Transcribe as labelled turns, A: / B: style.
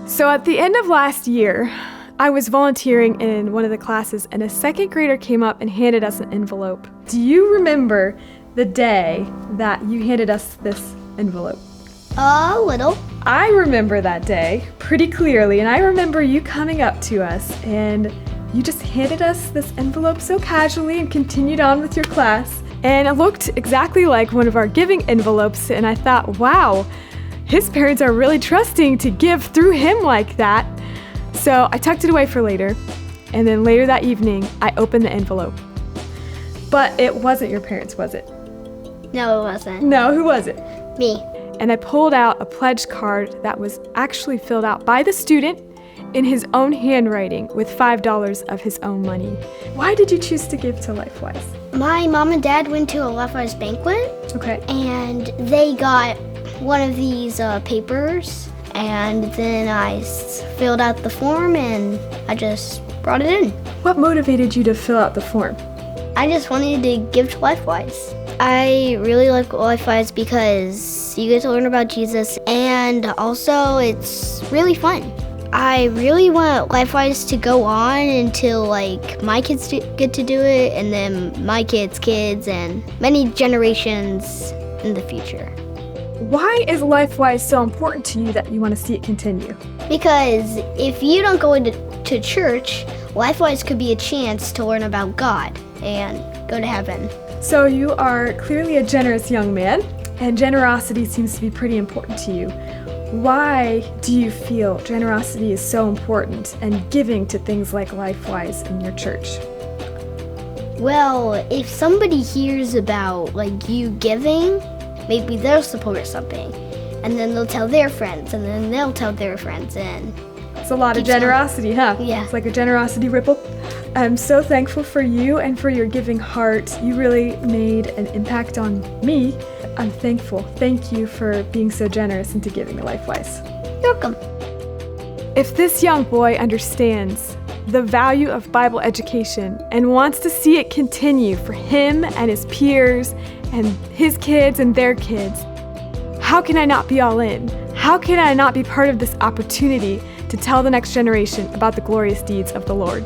A: So at the end of last year, I was volunteering in one of the classes, and a second grader came up and handed us an envelope. Do you remember the day that you handed us this envelope?
B: A little.
A: I remember that day pretty clearly, and I remember you coming up to us and you just handed us this envelope so casually and continued on with your class. And it looked exactly like one of our giving envelopes, and I thought, wow, his parents are really trusting to give through him like that. So I tucked it away for later, and then later that evening, I opened the envelope. But it wasn't your parents, was it?
B: No, it wasn't.
A: No, who was it?
B: Me.
A: And I pulled out a pledge card that was actually filled out by the student in his own handwriting with $5 of his own money. Why did you choose to give to LifeWise?
B: My mom and dad went to a LifeWise banquet.
A: Okay.
B: And they got one of these papers, and then I filled out the form and I just brought it in.
A: What motivated you to fill out the form?
B: I just wanted to give to LifeWise. I really like LifeWise because you get to learn about Jesus, and also it's really fun. I really want LifeWise to go on until my kids get to do it, and then my kids, and many generations in the future.
A: Why is LifeWise so important to you that you want to see it continue?
B: Because if you don't go to church, LifeWise could be a chance to learn about God and go to heaven.
A: So you are clearly a generous young man, and generosity seems to be pretty important to you. Why do you feel generosity is so important and giving to things like LifeWise in your church?
B: Well, if somebody hears about you giving, maybe they'll support something, and then they'll tell their friends, and then they'll tell their friends, and
A: it's a lot of generosity, huh?
B: Yeah.
A: It's like a generosity ripple. I'm so thankful for you and for your giving heart. You really made an impact on me. I'm thankful. Thank you for being so generous into giving to LifeWise.
B: You're welcome.
A: If this young boy understands the value of Bible education and wants to see it continue for him and his peers and his kids and their kids, how can I not be all in? How can I not be part of this opportunity to tell the next generation about the glorious deeds of the Lord?